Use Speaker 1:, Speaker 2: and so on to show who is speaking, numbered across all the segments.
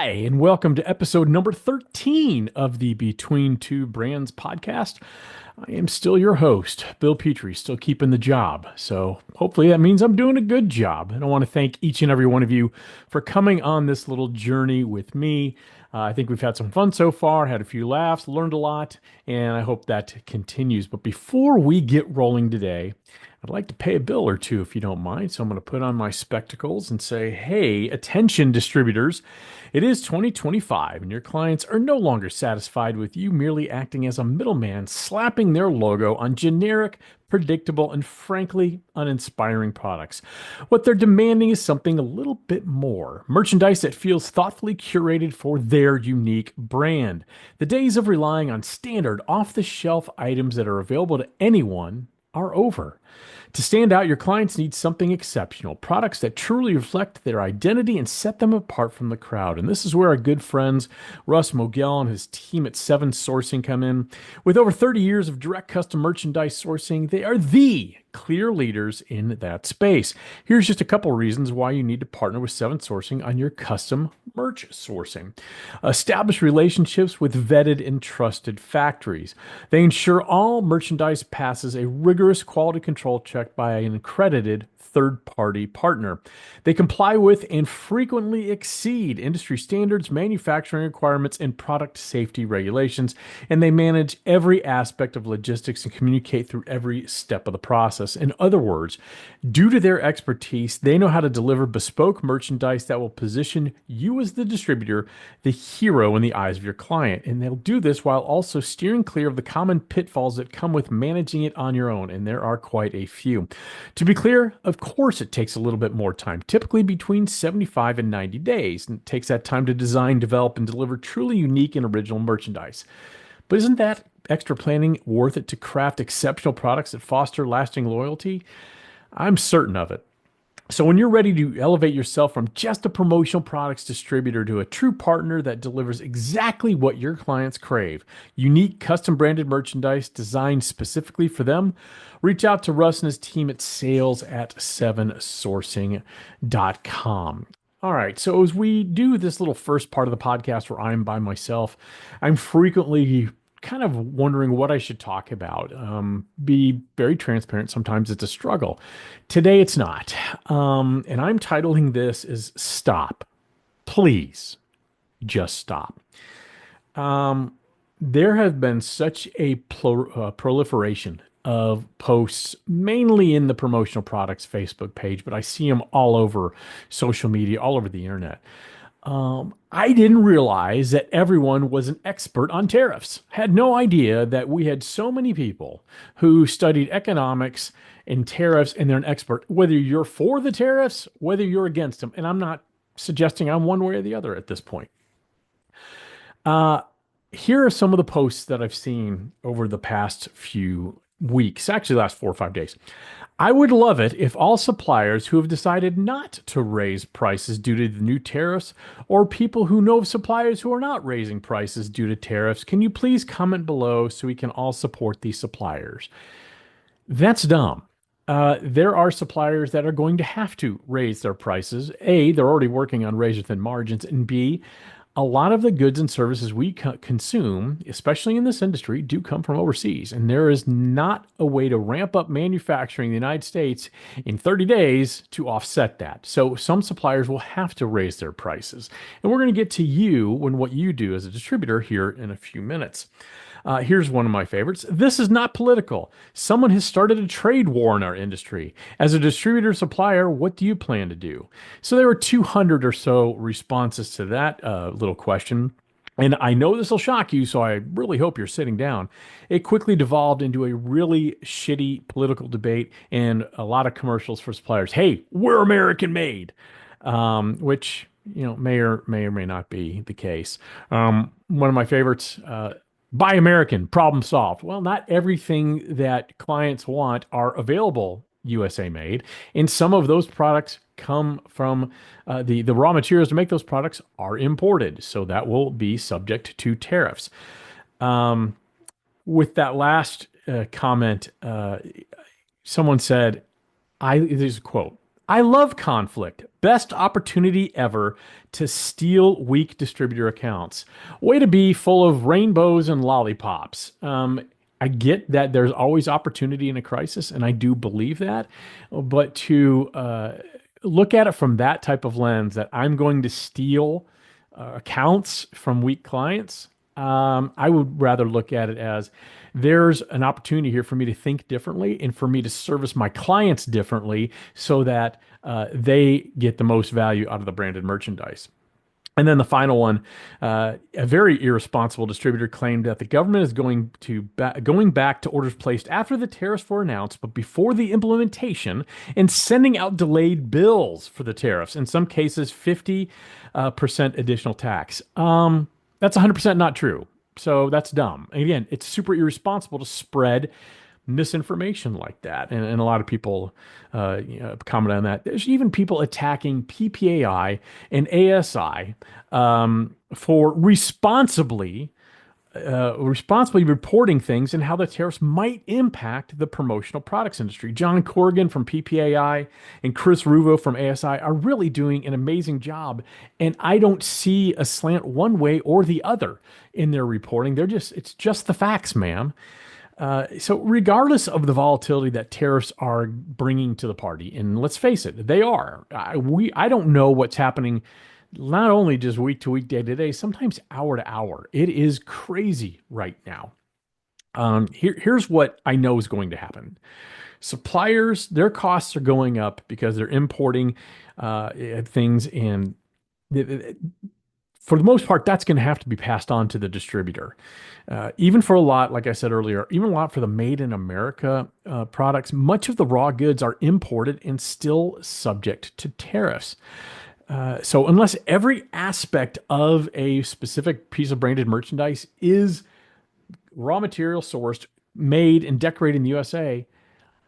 Speaker 1: Hi, and welcome to episode number 13 of the Between Two Brands podcast. I am still your host, Bill Petrie, still keeping the job. So hopefully that means I'm doing a good job. And I want to thank each and every one of you for coming on this little journey with me. I think we've had some fun so far, had a few laughs, learned a lot, and I hope that continues. But before we get rolling today, I'd like to pay a bill or two if you don't mind. So I'm going to put on my spectacles and say, hey, attention distributors. It is 2025 and your clients are no longer satisfied with you merely acting as a middleman, slapping their logo on generic, predictable, and frankly uninspiring products. What they're demanding is something a little bit more. Merchandise that feels thoughtfully curated for their unique brand. The days of relying on standard, off the shelf items that are available to anyone are over. To stand out, your clients need something exceptional, products that truly reflect their identity and set them apart from the crowd. And this is where our good friends Russ Mogel and his team at Seven Sourcing come in. With over 30 years of direct custom merchandise sourcing, they are the clear leaders in that space. Here's just a couple reasons why you need to partner with Seven Sourcing on your custom merch sourcing. Establish relationships with vetted and trusted factories. They ensure all merchandise passes a rigorous quality control check by an accredited third-party partner. They comply with and frequently exceed industry standards, manufacturing requirements, and product safety regulations, and they manage every aspect of logistics and communicate through every step of the process. In other words, due to their expertise, they know how to deliver bespoke merchandise that will position you as the distributor, the hero in the eyes of your client. And they'll do this while also steering clear of the common pitfalls that come with managing it on your own, and there are quite a few. To be clear, of course, it takes a little bit more time, typically between 75 and 90 days, and it takes that time to design, develop, and deliver truly unique and original merchandise. But isn't that extra planning worth it to craft exceptional products that foster lasting loyalty? I'm certain of it. So when you're ready to elevate yourself from just a promotional products distributor to a true partner that delivers exactly what your clients crave, unique custom branded merchandise designed specifically for them, reach out to Russ and his team at sales@sevensourcing.com. All right, so as we do this little first part of the podcast where I'm by myself, I'm frequently kind of wondering what I should talk about. Be very transparent. Sometimes it's a struggle. Today it's not. And I'm titling this as Stop. Please just stop. There have been such a proliferation of posts, mainly in the promotional products Facebook page, but I see them all over social media, all over the internet. I didn't realize that everyone was an expert on tariffs. Had no idea that we had so many people who studied economics and tariffs, and they're an expert, whether you're for the tariffs, whether you're against them. And I'm not suggesting I'm one way or the other at this point. Here are some of the posts that I've seen over the past few weeks, actually, last 4 or 5 days. I would love it if all suppliers who have decided not to raise prices due to the new tariffs, or people who know of suppliers who are not raising prices due to tariffs, can you please comment below so we can all support these suppliers? That's dumb. There are suppliers that are going to have to raise their prices. A, they're already working on razor thin margins, and B, a lot of the goods and services we consume, especially in this industry, do come from overseas. And there is not a way to ramp up manufacturing in the United States in 30 days to offset that. So some suppliers will have to raise their prices. And we're going to get to you and what you do as a distributor here in a few minutes. Here's one of my favorites. This is not political. Someone has started a trade war in our industry. As a distributor supplier, what do you plan to do? So there were 200 or so responses to that little question. And I know this will shock you, so I really hope you're sitting down. It quickly devolved into a really shitty political debate and a lot of commercials for suppliers. Hey, we're American made, which may or may not be the case. One of my favorites. Buy American, problem solved. Well, not everything that clients want are available USA made, and some of those products come from the raw materials to make those products are imported, so that will be subject to tariffs. With that last comment, someone said, "There's a quote. I love conflict. Best opportunity ever to steal weak distributor accounts. Way to be full of rainbows and lollipops. I get that there's always opportunity in a crisis, and I do believe that. But to look at it from that type of lens, that I'm going to steal accounts from weak clients, I would rather look at it as there's an opportunity here for me to think differently and for me to service my clients differently so that they get the most value out of the branded merchandise. And then the final one, a very irresponsible distributor claimed that the government is going back to orders placed after the tariffs were announced, but before the implementation, and sending out delayed bills for the tariffs. In some cases, 50% additional tax. That's 100% not true. So that's dumb. And again, it's super irresponsible to spread misinformation like that. And a lot of people comment on that. There's even people attacking PPAI and ASI for responsibly reporting things and how the tariffs might impact the promotional products industry. John Corrigan from PPAI and Chris Ruvo from ASI are really doing an amazing job. And I don't see a slant one way or the other in their reporting. It's just the facts, ma'am. So regardless of the volatility that tariffs are bringing to the party, and let's face it, they are. I don't know what's happening, not only just week to week, day to day, sometimes hour to hour. It is crazy right now. Here's what I know is going to happen. Suppliers, their costs are going up because they're importing things, and for the most part, that's going to have to be passed on to the distributor. Even for a lot, like I said earlier, even a lot for the made in America products, much of the raw goods are imported and still subject to tariffs. So unless every aspect of a specific piece of branded merchandise is raw material sourced, made, and decorated in the USA,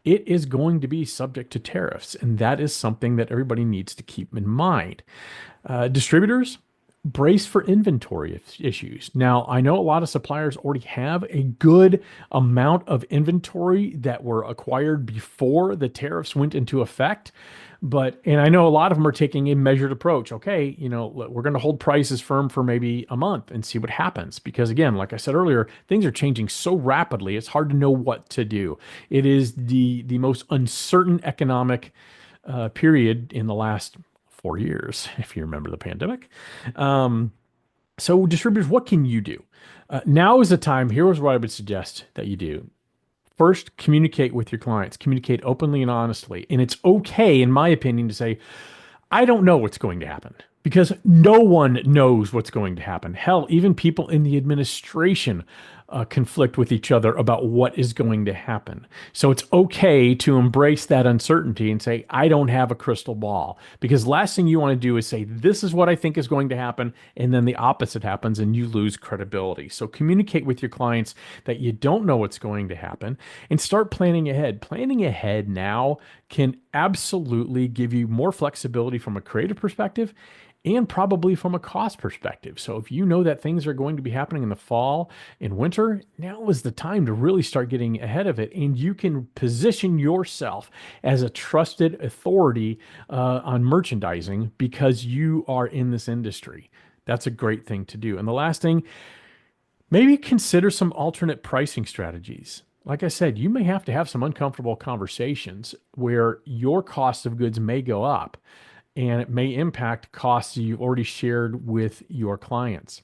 Speaker 1: it is going to be subject to tariffs. And that is something that everybody needs to keep in mind. Distributors, brace for inventory issues. Now, I know a lot of suppliers already have a good amount of inventory that were acquired before the tariffs went into effect. And I know a lot of them are taking a measured approach. Okay, we're going to hold prices firm for maybe a month and see what happens. Because again, like I said earlier, things are changing so rapidly, it's hard to know what to do. It is the most uncertain economic period in the last 4 years, if you remember the pandemic. So distributors, what can you do? Now is the time. Here's what I would suggest that you do. First, communicate with your clients. Communicate openly and honestly. And it's okay, in my opinion, to say, I don't know what's going to happen, because no one knows what's going to happen. Hell, even people in the administration conflict with each other about what is going to happen. So it's okay to embrace that uncertainty and say, I don't have a crystal ball. Because last thing you want to do is say, this is what I think is going to happen, and then the opposite happens and you lose credibility. So communicate with your clients that you don't know what's going to happen and start planning ahead. Planning ahead now can absolutely give you more flexibility from a creative perspective and probably from a cost perspective. So if you know that things are going to be happening in the fall and winter, now is the time to really start getting ahead of it. And you can position yourself as a trusted authority on merchandising because you are in this industry. That's a great thing to do. And the last thing, maybe consider some alternate pricing strategies. Like I said, you may have to have some uncomfortable conversations where your cost of goods may go up, and it may impact costs you've already shared with your clients.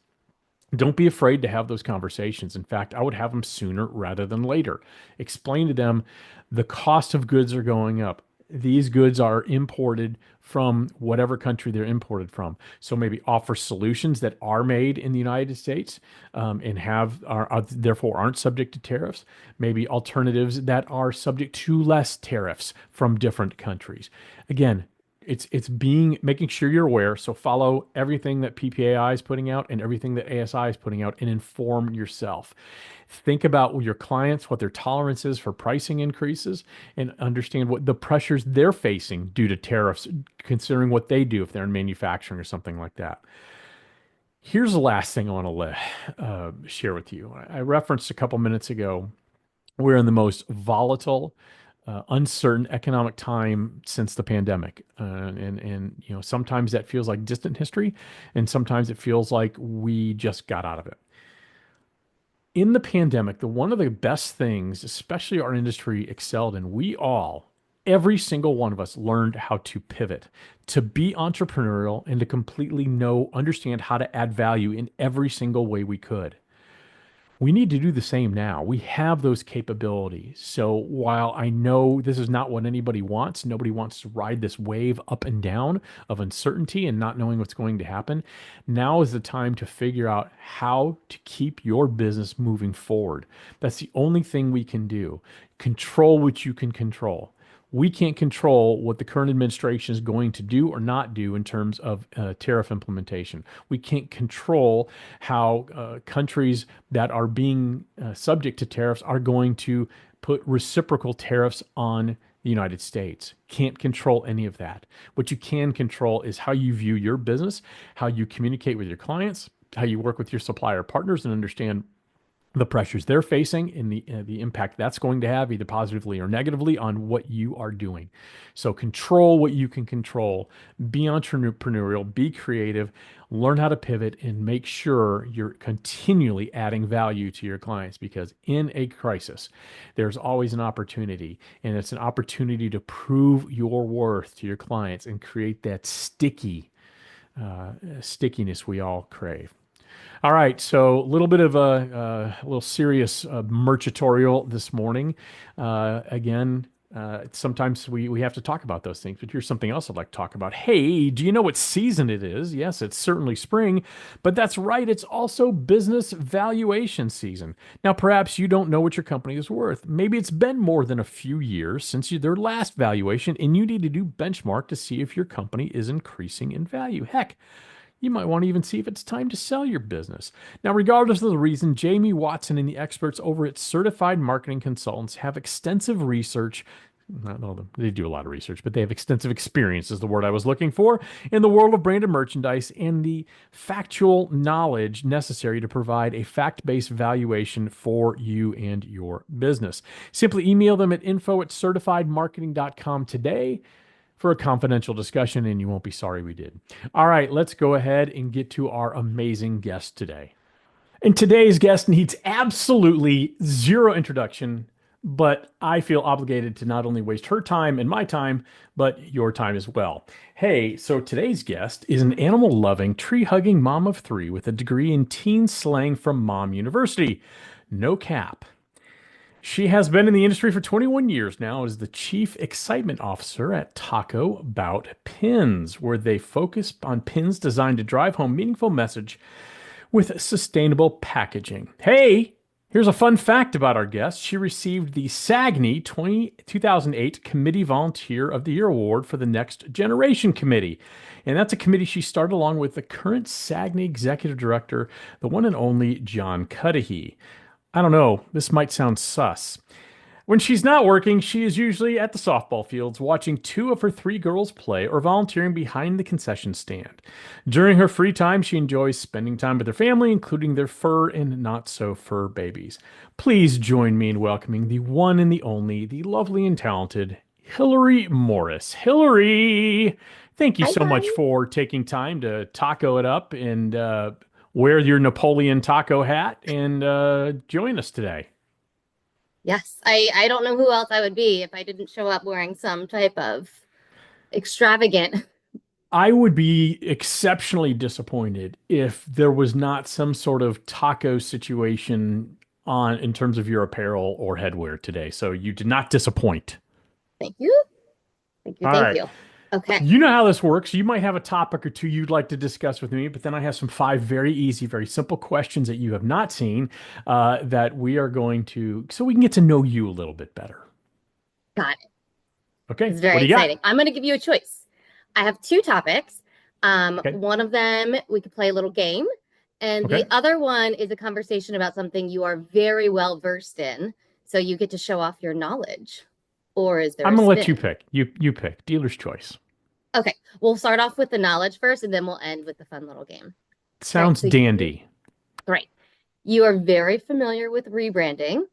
Speaker 1: Don't be afraid to have those conversations. In fact, I would have them sooner rather than later. Explain to them the cost of goods are going up. These goods are imported from whatever country they're imported from. So maybe offer solutions that are made in the United States and are therefore aren't subject to tariffs. Maybe alternatives that are subject to less tariffs from different countries. Again, it's making sure you're aware. So follow everything that PPAI is putting out and everything that ASI is putting out and inform yourself. Think about your clients, what their tolerance is for pricing increases, and understand what the pressures they're facing due to tariffs, considering what they do if they're in manufacturing or something like that. Here's the last thing I want to share with you. I referenced a couple minutes ago, we're in the most volatile uncertain economic time since the pandemic. And sometimes that feels like distant history, and sometimes it feels like we just got out of it. In the pandemic, the one of the best things, especially our industry excelled in, every single one of us learned how to pivot, to be entrepreneurial, and to completely understand how to add value in every single way we could. We need to do the same now. We have those capabilities. So while I know this is not what anybody wants, nobody wants to ride this wave up and down of uncertainty and not knowing what's going to happen. Now is the time to figure out how to keep your business moving forward. That's the only thing we can do. Control what you can control. We can't control what the current administration is going to do or not do in terms of tariff implementation. We can't control how countries that are being subject to tariffs are going to put reciprocal tariffs on the United States. Can't control any of that. What you can control is how you view your business, how you communicate with your clients, how you work with your supplier partners and understand the pressures they're facing and the impact that's going to have either positively or negatively on what you are doing. So control what you can control, be entrepreneurial, be creative, learn how to pivot and make sure you're continually adding value to your clients because in a crisis, there's always an opportunity and it's an opportunity to prove your worth to your clients and create that stickiness we all crave. All right, so a little bit of a little serious merchatorial this morning. Sometimes we have to talk about those things, but here's something else I'd like to talk about. Hey, do you know what season it is? Yes, it's certainly spring, but that's right, it's also business valuation season. Now, perhaps you don't know what your company is worth. Maybe it's been more than a few years since their last valuation, and you need to do benchmark to see if your company is increasing in value. Heck, you might want to even see if it's time to sell your business. Now, regardless of the reason, Jamie Watson and the experts over at Certified Marketing Consultants have extensive research. No, they do a lot of research, but they have extensive experience, is the word I was looking for, in the world of branded merchandise and the factual knowledge necessary to provide a fact based valuation for you and your business. Simply email them at info@certifiedmarketing.com today for a confidential discussion, and you won't be sorry we did. All right, let's go ahead and get to our amazing guest today. And today's guest needs absolutely zero introduction, but I feel obligated to not only waste her time and my time, but your time as well. Hey, so today's guest is an animal loving, tree hugging mom of three with a degree in teen slang from Mom University. No cap. She has been in the industry for 21 years now as the Chief Excitement Officer at Taco Bout Pins, where they focus on pins designed to drive home meaningful message with sustainable packaging. Hey, here's a fun fact about our guest. She received the SAGNY 2008 Committee Volunteer of the Year Award for the Next Generation Committee. And that's a committee she started along with the current SAGNY Executive Director, the one and only John Cudahy. I don't know, this might sound sus. When she's not working, she is usually at the softball fields watching two of her three girls play or volunteering behind the concession stand. During her free time, she enjoys spending time with her family, including their fur and not so fur babies. Please join me in welcoming the one and the only, the lovely and talented Hillary Morris. Hillary, thank you
Speaker 2: Hi,
Speaker 1: so much
Speaker 2: Brian.
Speaker 1: for taking time to taco it up and wear your Napoleon taco hat and join us today.
Speaker 2: Yes, I don't know who else I would be if I didn't show up wearing some type of extravagant.
Speaker 1: I would be exceptionally disappointed if there was not some sort of taco situation on in terms of your apparel or headwear today. So you did not disappoint.
Speaker 2: Thank you. Thank you.
Speaker 1: All
Speaker 2: Thank
Speaker 1: right.
Speaker 2: you. Okay.
Speaker 1: You know how this works. You might have a topic or two you'd like to discuss with me, but then I have some five very easy, very simple questions that you have not seen that we are going to, so we can get to know you a little bit better.
Speaker 2: Got it.
Speaker 1: Okay.
Speaker 2: It's
Speaker 1: What
Speaker 2: very
Speaker 1: do you got?
Speaker 2: exciting. I'm going to give you a choice. I have two topics.
Speaker 1: Okay.
Speaker 2: One of them we could play a little game, and the
Speaker 1: Okay.
Speaker 2: other one is a conversation about something you are very well versed in. So you get to show off your knowledge. Or is there
Speaker 1: I'm
Speaker 2: a
Speaker 1: gonna let you
Speaker 2: spin?
Speaker 1: pick. You pick. Dealer's choice.
Speaker 2: Okay, we'll start off with the knowledge first, and then we'll end with the fun little game. Okay,
Speaker 1: Sounds
Speaker 2: so
Speaker 1: dandy.
Speaker 2: great. You are very familiar with rebranding.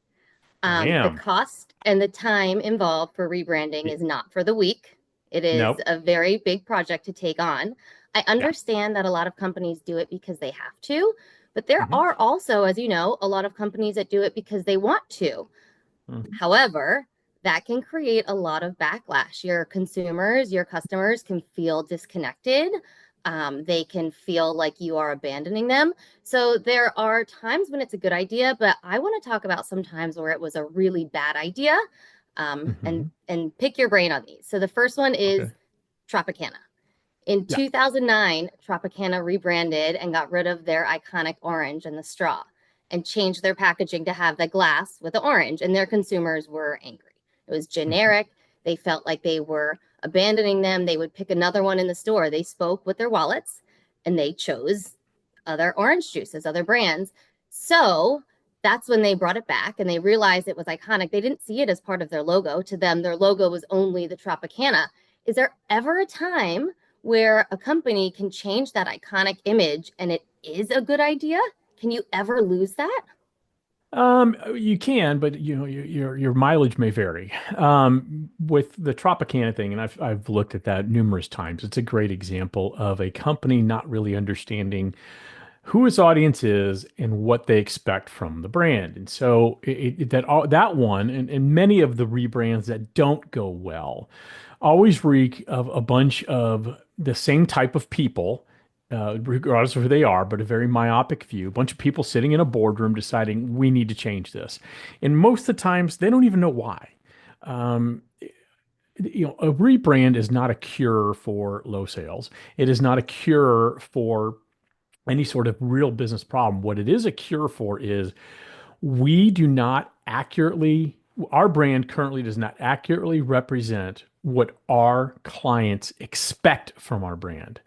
Speaker 2: The
Speaker 1: Damn.
Speaker 2: cost and the time involved for rebranding
Speaker 1: Y-
Speaker 2: is not for the weak. It is
Speaker 1: Nope.
Speaker 2: a very big project to take on. I
Speaker 1: Yeah.
Speaker 2: understand that a lot of companies do it because they have to, but there
Speaker 1: Hmm.
Speaker 2: are also, as you know, a lot of companies that do it because they want to.
Speaker 1: Hmm.
Speaker 2: However, that can create a lot of backlash. Your consumers, your customers can feel disconnected. They can feel like you are abandoning them. So there are times when it's a good idea, but I want to talk about some times where it was a really bad idea.
Speaker 1: Hmm.
Speaker 2: And pick your brain on these. So the first one is
Speaker 1: Okay.
Speaker 2: Tropicana. In
Speaker 1: Yeah.
Speaker 2: 2009, Tropicana rebranded and got rid of their iconic orange and the straw and changed their packaging to have the glass with the orange, and their consumers were angry. It was
Speaker 1: Hmm.
Speaker 2: generic. They felt like they were abandoning them. They would pick another one in the store. They spoke with their wallets and they chose other orange juices, other brands. So that's when they brought it back and they realized it was iconic. They didn't see it as part of their logo. To them, their logo was only the Tropicana. Is there ever a time where a company can change that iconic image and it is a good idea? Can you ever lose that?
Speaker 1: You can, but you know, your mileage may vary. With the Tropicana thing, and I've looked at that numerous times. It's a great example of a company not really understanding who its audience is and what they expect from the brand. And so that one and many of the rebrands that don't go well always reek of a bunch of the same type of people, regardless of who they are, but a very myopic view. A bunch of people sitting in a boardroom deciding we need to change this. And most of the times they don't even know why. Um, a rebrand is not a cure for low sales. It is not a cure for any sort of real business problem. What it is a cure for is we do not accurately, our brand currently does not accurately represent what our clients expect from our brand.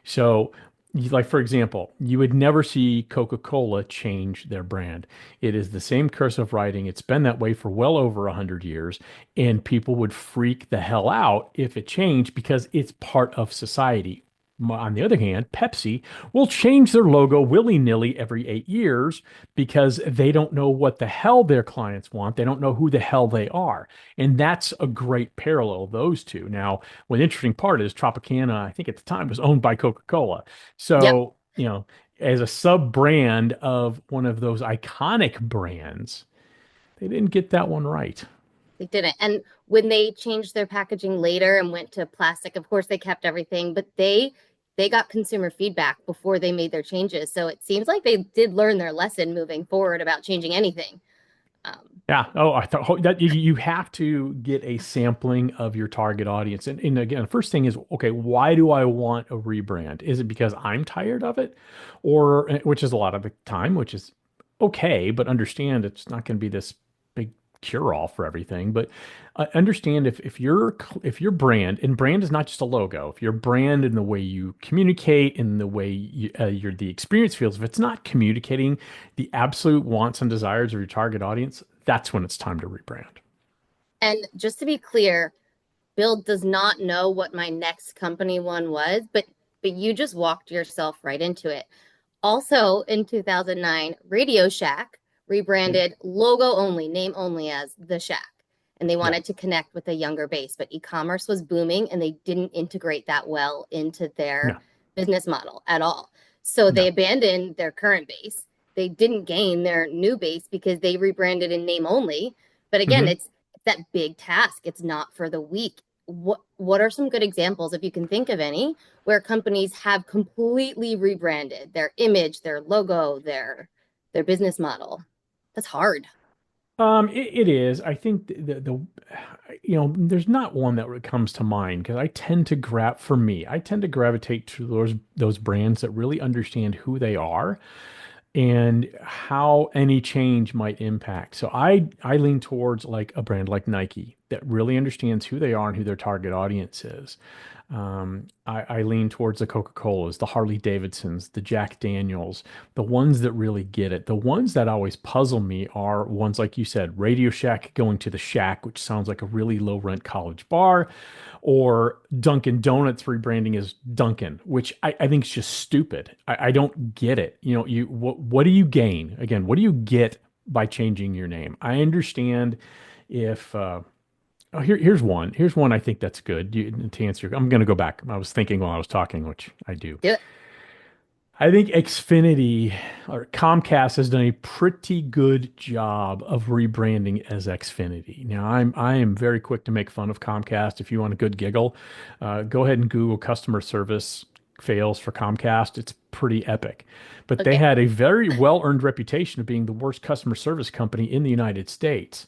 Speaker 1: So, like for example, you would never see Coca-Cola change their brand. It is the same cursive writing. It's been that way for well over 100 years, and people would freak the hell out if it changed because it's part of society. On the other hand, Pepsi will change their logo willy-nilly every 8 years because they don't know what the hell their clients want. They don't know who the hell they are. And that's a great parallel, those two. Now, one interesting part is Tropicana, I think at the time, was owned by Coca-Cola.
Speaker 2: Yep,
Speaker 1: So, as a sub brand of one of those iconic brands, they didn't get that one right.
Speaker 2: they didn't. And when they changed their packaging later and went to plastic, of course they kept everything, but they got consumer feedback before they made their changes. So it seems like they did learn their lesson moving forward about changing anything. Um,
Speaker 1: Yeah. Oh, I thought that you have to get a sampling of your target audience. And again, the first thing is, okay, why do I want a rebrand? Is it because I'm tired of it? Or, which is a lot of the time, which is okay, but understand it's not going to be this big cure-all for everything. But understand if your brand, and brand is not just a logo, if your brand in the way you communicate, in the way the experience feels, if it's not communicating the absolute wants and desires of your target audience, that's when it's time to rebrand.
Speaker 2: and just to be clear, Bill does not know what my next company one was, but you just walked yourself right into it. Also in 2009, Radio Shack
Speaker 1: Yep.
Speaker 2: rebranded logo only, name only as The Shack. And they
Speaker 1: Yeah.
Speaker 2: wanted to connect with a younger base, but e-commerce was booming and they didn't integrate that well into their
Speaker 1: No.
Speaker 2: business model at all. So they
Speaker 1: No.
Speaker 2: abandoned their current base. They didn't gain their new base because they rebranded in name only. But again,
Speaker 1: Hmm.
Speaker 2: it's that big task. It's not for the weak. What are some good examples, if you can think of any, where companies have completely rebranded their image, their logo, their business model? That's hard.
Speaker 1: It is. I think there's not one that comes to mind because for me, I tend to gravitate to those brands that really understand who they are and how any change might impact. So I lean towards like a brand like Nike that really understands who they are and who their target audience is. I lean towards the Coca-Colas, the Harley Davidsons, the Jack Daniels, the ones that really get it. The ones that always puzzle me are ones like you said, Radio Shack going to the Shack, which sounds like a really low rent college bar, or Dunkin' Donuts rebranding as Dunkin', which I think is just stupid. I don't get it. What do you gain? Again, what do you get by changing your name. I understand if oh, here's one. Here's one I think that's good. To answer I'm going to go back. I was thinking while I was talking, which I do.
Speaker 2: Do it.
Speaker 1: I think Xfinity or Comcast has done a pretty good job of rebranding as Xfinity. Now, I am very quick to make fun of Comcast. If you want a good giggle, go ahead and Google customer service fails for Comcast. It's pretty epic. But they
Speaker 2: Okay.
Speaker 1: had a very well-earned reputation of being the worst customer service company in the United States.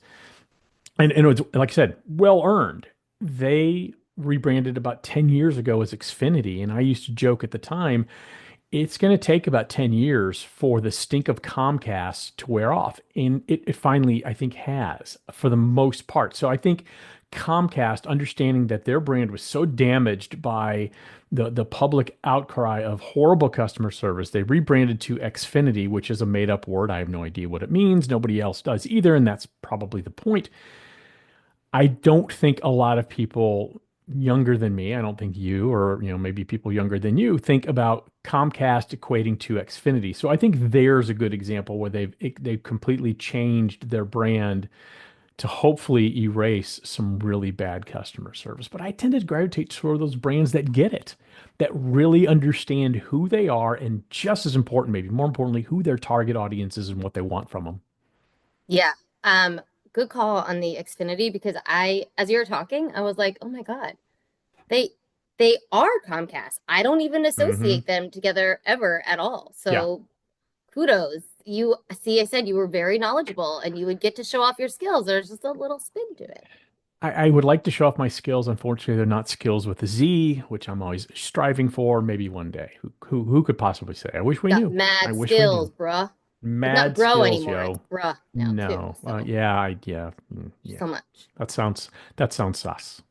Speaker 1: And it was, like I said, well earned. They rebranded about 10 years ago as Xfinity. And I used to joke at the time, it's going to take about 10 years for the stink of Comcast to wear off. And it finally, I think, has for the most part. So I think Comcast, understanding that their brand was so damaged by the public outcry of horrible customer service, they rebranded to Xfinity, which is a made up word. I have no idea what it means. Nobody else does either. And that's probably the point. I don't think a lot of people younger than me, I don't think you or maybe people younger than you think about Comcast equating to Xfinity. So I think there's a good example where they've completely changed their brand to hopefully erase some really bad customer service. But I tend to gravitate toward those brands that get it, that really understand who they are, and just as important, maybe more importantly, who their target audience is and what they want from them.
Speaker 2: Yeah. Um, Good call on the Xfinity because as you were talking, I was like, oh my God, they they are Comcast. I don't even
Speaker 1: Hmm.
Speaker 2: associate them together ever at all.
Speaker 1: Yeah.
Speaker 2: So kudos. You see, I said you were very knowledgeable and you would get to show off your skills. There's just a little spin to it.
Speaker 1: I would like to show off my skills. Unfortunately, they're not skills with a Z, which I'm always striving for. Maybe one day. Who could possibly say? I wish we
Speaker 2: Got
Speaker 1: knew. I
Speaker 2: mad
Speaker 1: wish we
Speaker 2: skills,
Speaker 1: knew.
Speaker 2: bruh. It's not
Speaker 1: Mad
Speaker 2: bro
Speaker 1: skills,
Speaker 2: anymore. It's
Speaker 1: yo.
Speaker 2: bruh now too.
Speaker 1: No.
Speaker 2: So
Speaker 1: Yeah.
Speaker 2: so much.
Speaker 1: That sounds sus.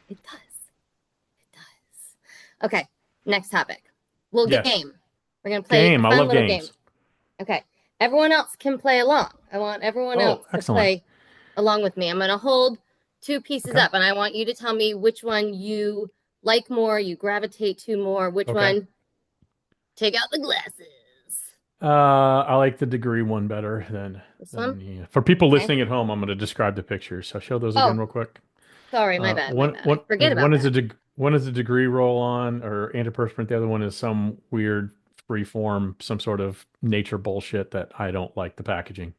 Speaker 2: It does. It does. Okay, next topic. Little
Speaker 1: Yes.
Speaker 2: game. We're gonna play a
Speaker 1: Game. I
Speaker 2: fun
Speaker 1: love
Speaker 2: little game.
Speaker 1: games.
Speaker 2: Okay. Everyone else can play along. I want everyone else
Speaker 1: Oh,
Speaker 2: to
Speaker 1: excellent.
Speaker 2: play along with me. I'm gonna hold two pieces
Speaker 1: Okay.
Speaker 2: up and I want you to tell me which one you like more, you gravitate to more, which
Speaker 1: Okay.
Speaker 2: one take out the glasses.
Speaker 1: I like the degree one better
Speaker 2: This
Speaker 1: than
Speaker 2: one?
Speaker 1: the. For people
Speaker 2: Okay.
Speaker 1: listening at home, I'm going to describe the pictures. So show those again
Speaker 2: Oh,
Speaker 1: real quick.
Speaker 2: sorry, my bad, my
Speaker 1: One
Speaker 2: bad. I
Speaker 1: one
Speaker 2: forget about
Speaker 1: one is
Speaker 2: that.
Speaker 1: one is a degree roll on or antiperspirant. The other one is some weird free form, some sort of nature bullshit that I don't like the packaging.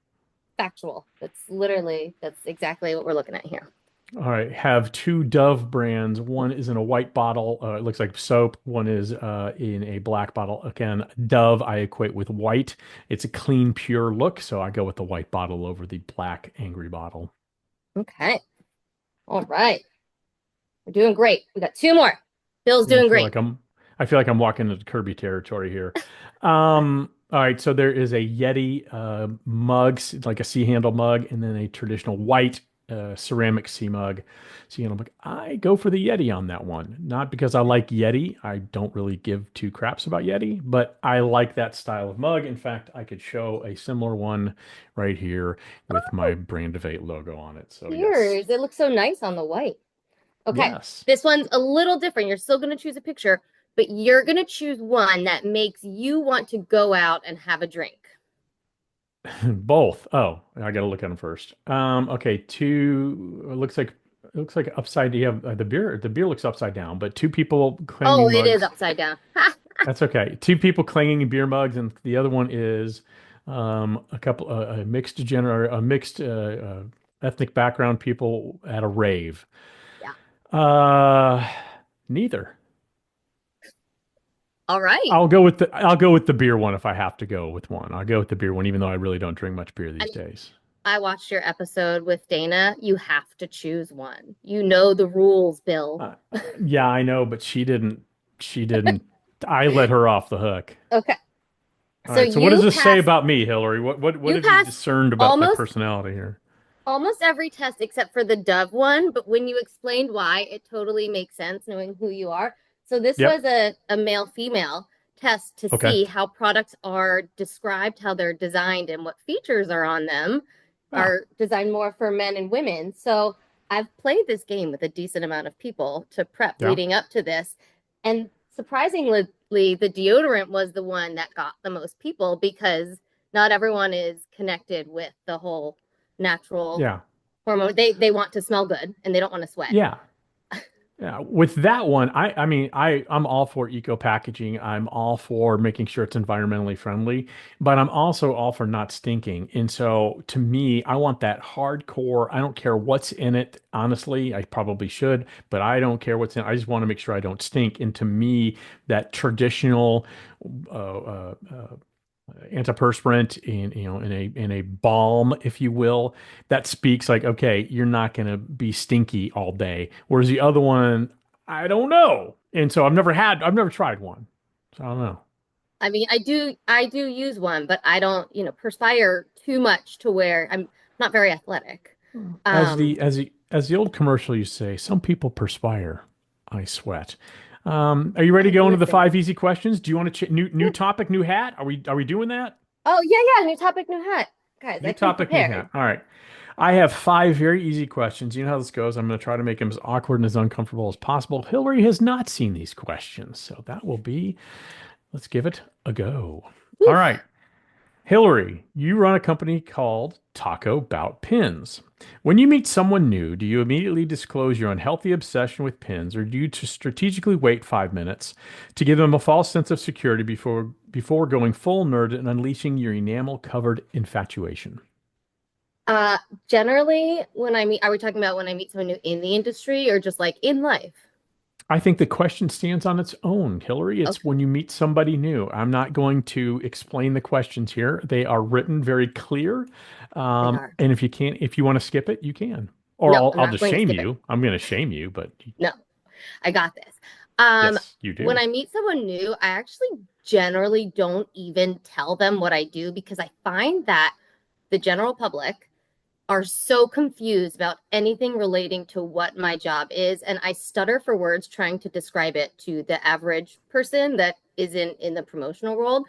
Speaker 2: Factual. That's exactly what we're looking at here.
Speaker 1: All right, have two Dove brands. One is in a white bottle. It looks like soap. One is in a black bottle. Again, Dove I equate with white. It's a clean, pure look, so I go with the white bottle over the black angry bottle.
Speaker 2: Okay. All right. We're doing great. We got two more. Bill's
Speaker 1: Yeah,
Speaker 2: doing great.
Speaker 1: I feel like I'm walking into Kirby territory here. All right, so there is a Yeti mug, like a sea handle mug, and then a traditional white ceramic sea handle mug. I go for the Yeti on that one, not because I like Yeti. I don't really give two craps about Yeti, but I like that style of mug. In fact, I could show a similar one right here with my Brand of Eight logo on it. So yes,
Speaker 2: Cheers. It looks so nice on the white. Okay.
Speaker 1: yes.
Speaker 2: This one's a little different. You're still going to choose a picture, but you're going to choose one that makes you want to go out and have a drink.
Speaker 1: Both. Oh, I got to look at them first. Okay, two. It looks like upside. You have the beer. The beer looks upside down, but two people
Speaker 2: Oh,
Speaker 1: clanging
Speaker 2: it is
Speaker 1: mugs.
Speaker 2: upside down. Ha!
Speaker 1: That's okay. Two people clanging beer mugs, and the other one is a couple a mixed ethnic background people at a rave.
Speaker 2: Yeah.
Speaker 1: Uh, neither.
Speaker 2: All right.
Speaker 1: I'll go with the beer one if I have to go with one. I'll go with the beer one, even though I really don't drink much beer
Speaker 2: I
Speaker 1: these
Speaker 2: mean,
Speaker 1: days.
Speaker 2: I watched your episode with Dana. You have to choose one. You know the rules, Bill.
Speaker 1: Yeah, I know, but she didn't. She didn't. I let her off the hook.
Speaker 2: Okay.
Speaker 1: All
Speaker 2: So
Speaker 1: right. So what does this say about me, Hillary? What
Speaker 2: you
Speaker 1: have you
Speaker 2: passed
Speaker 1: discerned about my
Speaker 2: almost
Speaker 1: personality here?
Speaker 2: almost every test except for the Dove one, but when you explained why, it totally makes sense knowing who you are. So this was
Speaker 1: Yep.
Speaker 2: a male female test to
Speaker 1: Okay.
Speaker 2: see how products are described, how they're designed, and what features are on them
Speaker 1: Ah,
Speaker 2: are designed more for men and women. So I've played this game with a decent amount of people to prep
Speaker 1: yeah.
Speaker 2: leading up to this. And surprisingly, the deodorant was the one that got the most people because not everyone is connected with the whole natural
Speaker 1: Yeah.
Speaker 2: hormone. They want to smell good and they don't want to sweat.
Speaker 1: Yeah. Yeah, with that one, I mean, I'm all for eco packaging. I'm all for making sure it's environmentally friendly, but I'm also all for not stinking. And so to me, I want that hardcore. I don't care what's in it. Honestly, I probably should, but I don't care what's in it. I just want to make sure I don't stink. And to me, that traditional antiperspirant in a balm, if you will, that speaks like, okay, you're not going to be stinky all day. Whereas the other one, I don't know. And so I've never tried one. So I don't know.
Speaker 2: I mean, I do use one, but I don't, perspire too much to where I'm not very athletic.
Speaker 1: As
Speaker 2: Um,
Speaker 1: the old commercial used to say, some people perspire, I sweat. Are you ready to
Speaker 2: I'm
Speaker 1: go into the
Speaker 2: listening.
Speaker 1: five easy questions? Do you want to new topic, new hat? Are we doing that?
Speaker 2: Oh, yeah, yeah, new topic, new hat. Guys, I
Speaker 1: New
Speaker 2: came
Speaker 1: topic, new
Speaker 2: prepared.
Speaker 1: hat. All right. I have five very easy questions. You know how this goes. I'm going to try to make them as awkward and as uncomfortable as possible. Hillary has not seen these questions, so that will be, let's give it a go. All
Speaker 2: Oof.
Speaker 1: right. Hillary, you run a company called Taco Bout Pins. When you meet someone new, do you immediately disclose your unhealthy obsession with pins, or do you just strategically wait 5 minutes to give them a false sense of security before going full nerd and unleashing your enamel-covered infatuation?
Speaker 2: Uh, Generally, are we talking about when I meet someone new in the industry or just like in life?
Speaker 1: I think the question stands on its own, Hillary. It's
Speaker 2: Okay,
Speaker 1: when you meet somebody new. I'm not going to explain the questions here. They are written very clear.
Speaker 2: they are.
Speaker 1: And if you want to skip it, you can. Or
Speaker 2: No,
Speaker 1: I'll
Speaker 2: I'm not
Speaker 1: just
Speaker 2: going to
Speaker 1: shame
Speaker 2: skip it.
Speaker 1: you. I'm going to shame you, but
Speaker 2: No, I got this. Um,
Speaker 1: yes, you
Speaker 2: when
Speaker 1: do.
Speaker 2: I meet someone new, I actually generally don't even tell them what I do because I find that the general public are so confused about anything relating to what my job is. And I stutter for words trying to describe it to the average person that isn't in the promotional world.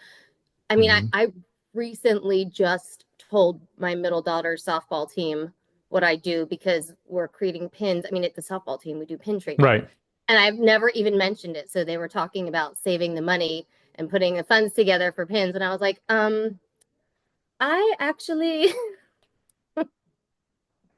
Speaker 2: I mean, I,
Speaker 1: Hmm.
Speaker 2: I recently just told my middle daughter's softball team what I do because we're creating pins. I mean, at the softball team, we do pin trading.
Speaker 1: Right.
Speaker 2: And I've never even mentioned it. So they were talking about saving the money and putting the funds together for pins. And I was like, I actually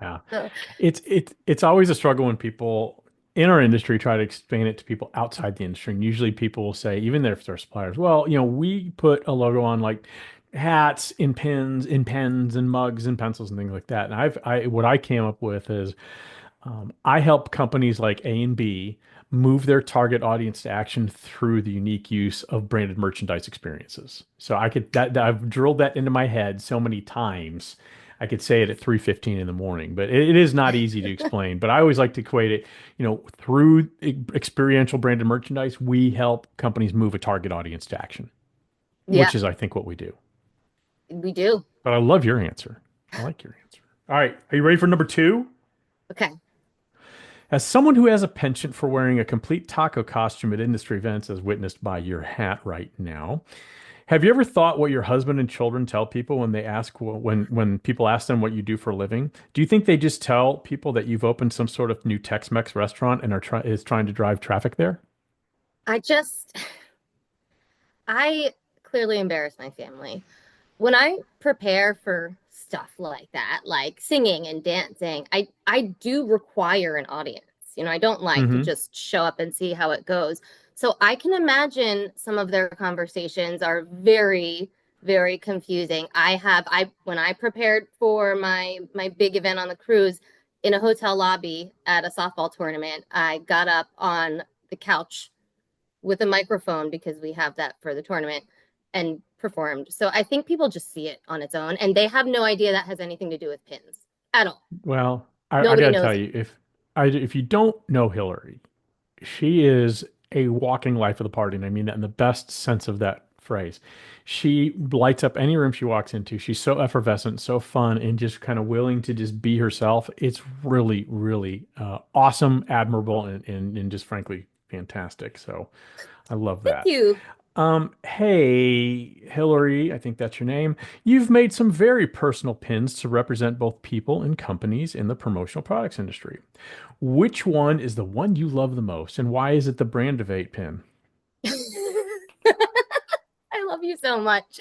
Speaker 1: Yeah.
Speaker 2: so
Speaker 1: It's always a struggle when people in our industry try to explain it to people outside the industry. And usually people will say, even if they're suppliers, well, we put a logo on like hats, in pins, in pens, and mugs, and pencils, and things like that. And what I came up with is I help companies like A and B move their target audience to action through the unique use of branded merchandise experiences. So I've drilled that into my head so many times. I could say it at 3:15 in the morning, but it is not easy to explain. But I always like to equate it, through experiential branded merchandise, we help companies move a target audience to action,
Speaker 2: yeah,
Speaker 1: which is, I think, what we do.
Speaker 2: we do.
Speaker 1: But I love your answer. I like your answer. All right, are you ready for number two?
Speaker 2: Okay.
Speaker 1: As someone who has a penchant for wearing a complete taco costume at industry events, as witnessed by your hat right now, have you ever thought what your husband and children tell people when they ask when people ask them what you do for a living? Do you think they just tell people that you've opened some sort of new Tex-Mex restaurant and is trying to drive traffic there?
Speaker 2: I just I clearly embarrass my family. When I prepare for stuff like that, like singing and dancing, I do require an audience. I don't like to
Speaker 1: Hmm.
Speaker 2: just show up and see how it goes. So I can imagine some of their conversations are very, very confusing. I when I prepared for my big event on the cruise in a hotel lobby at a softball tournament, I got up on the couch with a microphone because we have that for the tournament and performed. So I think people just see it on its own and they have no idea that has anything to do with pins at all.
Speaker 1: Well, I
Speaker 2: Nobody
Speaker 1: got to
Speaker 2: knows
Speaker 1: tell
Speaker 2: it.
Speaker 1: you, if you don't know Hillary, she is a walking life of the party, and I mean that in the best sense of that phrase. She lights up any room she walks into. She's so effervescent, so fun, and just kind of willing to just be herself. It's really, really awesome, admirable, and just frankly fantastic. So I love
Speaker 2: Thank
Speaker 1: that.
Speaker 2: you.
Speaker 1: Hey, Hillary, I think that's your name. You've made some very personal pins to represent both people and companies in the promotional products industry. Which one is the one you love the most, and why is it the Brand of 8 pin?
Speaker 2: I love you so much.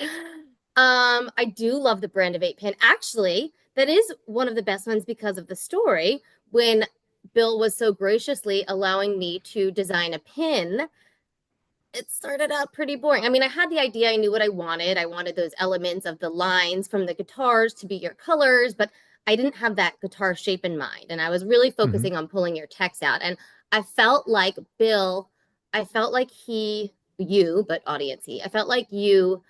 Speaker 2: I do love the brand of eight pin. Actually, that is one of the best ones because of the story. When Bill was so graciously allowing me to design a pin, it started out pretty boring. I mean, I had the idea, I knew what I wanted. I wanted those elements of the lines from the guitars to be your colors, but I didn't have that guitar shape in mind. And I was really
Speaker 1: Hmm.
Speaker 2: focusing on pulling your text out. And I felt like Bill, I felt like you, but audience, I felt like you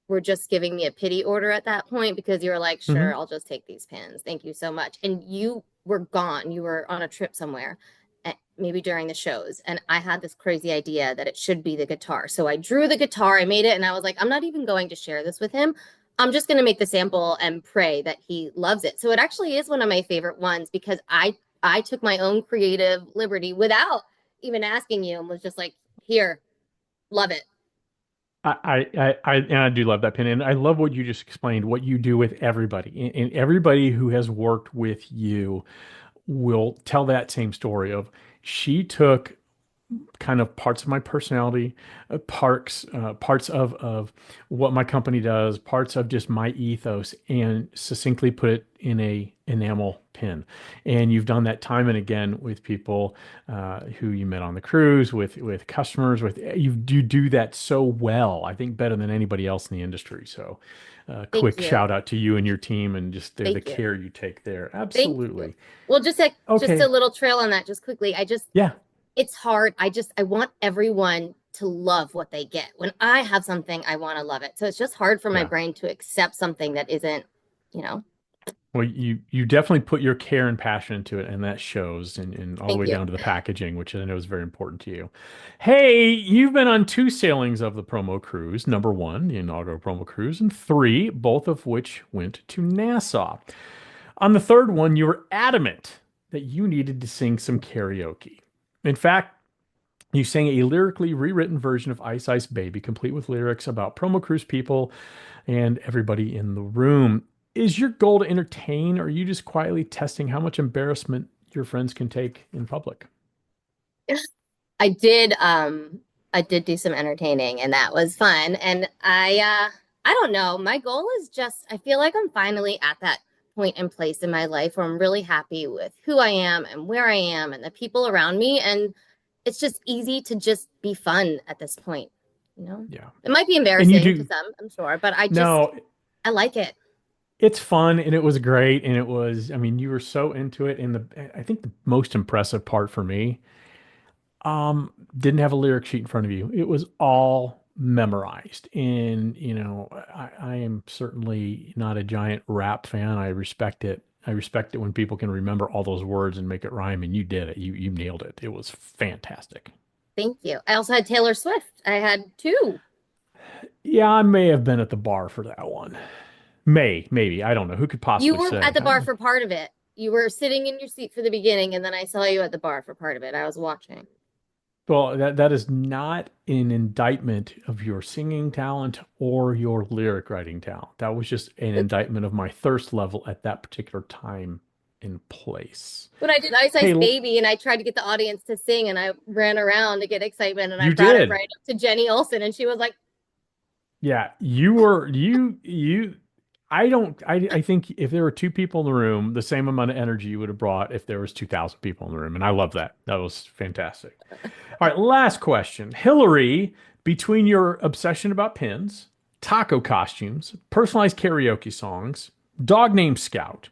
Speaker 2: were just giving me a pity order at that point because you were like, sure,
Speaker 1: Hmm.
Speaker 2: I'll just take these pins. Thank you so much. And you were gone. You were on a trip somewhere, maybe during the shows. And I had this crazy idea that it should be the guitar. So I drew the guitar, I made it, and I was like, I'm not even going to share this with him. I'm just going to make the sample and pray that he loves it. So it actually is one of my favorite ones because I took my own creative liberty without even asking you and was just like, here, love it.
Speaker 1: And I do love that pin, and I love what you just explained, what you do with everybody, and everybody who has worked with you will tell that same story of she took kind of parts of my personality, parts of what my company does, parts of just my ethos, and succinctly put it in a enamel pin. And you've done that time and again with people who you met on the cruise, with customers, with you do that so well. I think better than anybody else in the industry. So,
Speaker 2: Thank
Speaker 1: quick
Speaker 2: you.
Speaker 1: shout out to you and your team and just the
Speaker 2: Thank you.
Speaker 1: care you take there.
Speaker 2: Thank you.
Speaker 1: Absolutely.
Speaker 2: Well, just a
Speaker 1: Okay.
Speaker 2: little trail on that, just quickly.
Speaker 1: Yeah.
Speaker 2: It's hard. I want everyone to love what they get. When I have something, I want to love it. So it's just hard for my
Speaker 1: Yeah.
Speaker 2: brain to accept something that isn't, you know.
Speaker 1: Well, you definitely put your care and passion into it, and that shows, and all the
Speaker 2: Thank
Speaker 1: way
Speaker 2: you.
Speaker 1: down to the packaging, which I know is very important to you. Hey, you've been on two sailings of the promo cruise. Number one, the inaugural promo cruise, and three, both of which went to Nassau. On the third one, you were adamant that you needed to sing some karaoke. In fact, you sang a lyrically rewritten version of Ice Ice Baby, complete with lyrics about promo cruise people and everybody in the room. Is your goal to entertain, or are you just quietly testing how much embarrassment your friends can take in public?
Speaker 2: I did I did do some entertaining and that was fun. And I don't know. My goal is just I feel like I'm finally at that point and place in my life where I'm really happy with who I am and where I am and the people around me. And it's just easy to just be fun at this point, you know?
Speaker 1: Yeah.
Speaker 2: It might be
Speaker 1: And you
Speaker 2: embarrassing to
Speaker 1: do.
Speaker 2: some, I'm sure, but
Speaker 1: No,
Speaker 2: I like it.
Speaker 1: it's fun and it was great. And it was, I mean, you were so into it. And I think the most impressive part for me, didn't have a lyric sheet in front of you. It was all memorized. And, I am certainly not a giant rap fan. I respect it. I respect it when people can remember all those words and make it rhyme, and you did it. You nailed it. It was fantastic.
Speaker 2: Thank you. I also had Taylor Swift. I had two.
Speaker 1: Yeah, I may have been at the bar for that one. Maybe. I don't know. Who could
Speaker 2: You
Speaker 1: possibly
Speaker 2: were at
Speaker 1: say?
Speaker 2: the bar for part of it. You were sitting in your seat for the beginning, and then I saw you at the bar for part of it. I was watching.
Speaker 1: Well, that is not an indictment of your singing talent or your lyric writing talent. That was just an indictment of my thirst level at that particular time and place.
Speaker 2: But I did Ice
Speaker 1: Hey,
Speaker 2: Ice Baby, and I tried to get the audience to sing, and I ran around to get excitement, and I
Speaker 1: you
Speaker 2: brought it
Speaker 1: did.
Speaker 2: right up to Jenny Olson, and she was like,
Speaker 1: Yeah, you were you I don't I think if there were two people in the room, the same amount of energy you would have brought if there was 2,000 people in the room. And I love that. That was fantastic. All right, last question. Hillary, between your obsession about pins, taco costumes, personalized karaoke songs, dog named Scout,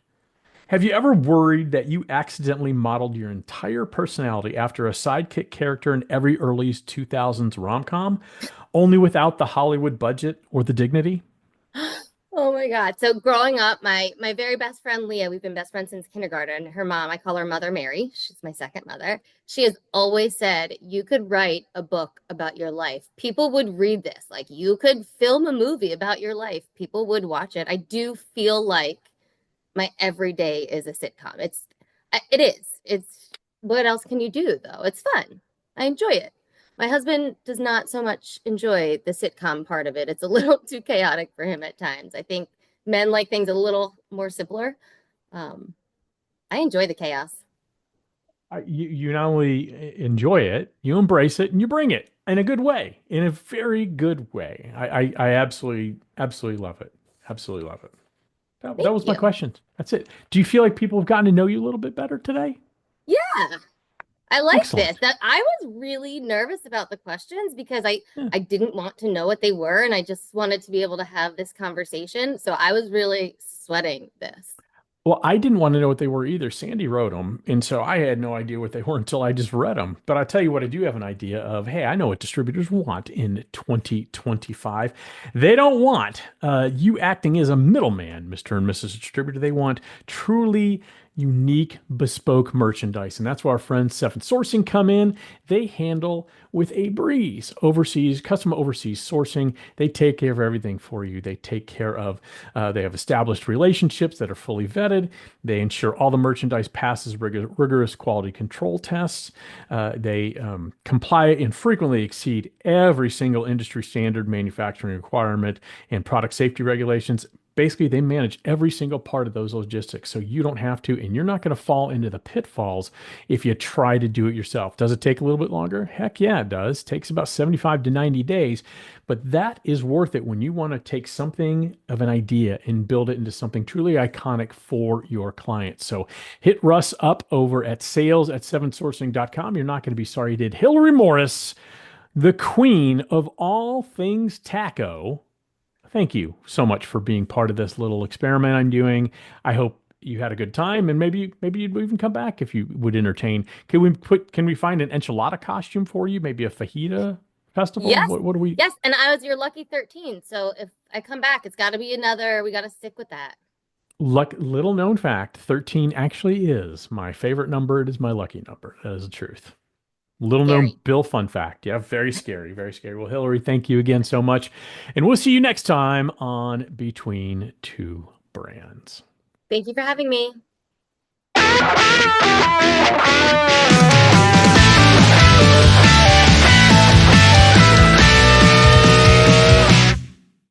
Speaker 1: have you ever worried that you accidentally modeled your entire personality after a sidekick character in every early 2000s rom-com, only without the Hollywood budget or the dignity?
Speaker 2: "Oh my God!" So growing up, my very best friend Leah, we've been best friends since kindergarten. Her mom, I call her Mother Mary. She's my second mother. She has always said you could write a book about your life. People would read this. Like you could film a movie about your life. People would watch it. I do feel like my everyday is a sitcom. It is. It's what else can you do though? It's fun. I enjoy it. My husband does not so much enjoy the sitcom part of it. It's a little too chaotic for him at times. I think men like things a little more simpler. Um, I enjoy the chaos.
Speaker 1: You not only enjoy it, you embrace it and you bring it. in a good way, in a very good way. I absolutely love it. Absolutely love it. That
Speaker 2: Thank
Speaker 1: was my
Speaker 2: you.
Speaker 1: question. That's it. Do you feel like people have gotten to know you a little bit better today?
Speaker 2: Yeah, I like this.
Speaker 1: Excellent.
Speaker 2: That I was really nervous about the questions because
Speaker 1: Yeah.
Speaker 2: I didn't want to know what they were and I just wanted to be able to have this conversation. So I was really sweating this.
Speaker 1: Well, I didn't want to know what they were either. Sandy wrote them, and so I had no idea what they were until I just read them. But I tell you what, I do have an idea of, hey, I know what distributors want in 2025. They don't want you acting as a middleman, Mr. and Mrs. Distributor. They want truly unique, bespoke merchandise. And that's where our friends Seven Sourcing come in. They handle with a breeze overseas, custom overseas sourcing. They take care of everything for you. They take care of, they have established relationships that are fully vetted. They ensure all the merchandise passes rigorous quality control tests. They comply and frequently exceed every single industry standard, manufacturing requirement, and product safety regulations. Basically, they manage every single part of those logistics. So you don't have to, and you're not going to fall into the pitfalls if you try to do it yourself. Does it take a little bit longer? Heck yeah, it does. It takes about 75 to 90 days, but that is worth it when you want to take something of an idea and build it into something truly iconic for your clients. So hit Russ up over at sales at sevensourcing.com. You're not going to be sorry you did. Hillary Morris, the queen of all things taco, thank you so much for being part of this little experiment I'm doing. I hope you had a good time, and maybe you'd even come back if you would entertain. Can we find an enchilada costume for you? Maybe a fajita festival?
Speaker 2: Yes,
Speaker 1: What do we
Speaker 2: yes. And I was your lucky 13. So if I come back, it's got to be another, we got to stick with that.
Speaker 1: luck little known fact, 13 actually is my favorite number. It is my lucky number. That is the truth. Little known
Speaker 2: Scary.
Speaker 1: Bill fun fact. Yeah, very scary, very scary. Well, Hillary, thank you again so much. And we'll see you next time on Between Two Brands.
Speaker 2: Thank you for having me.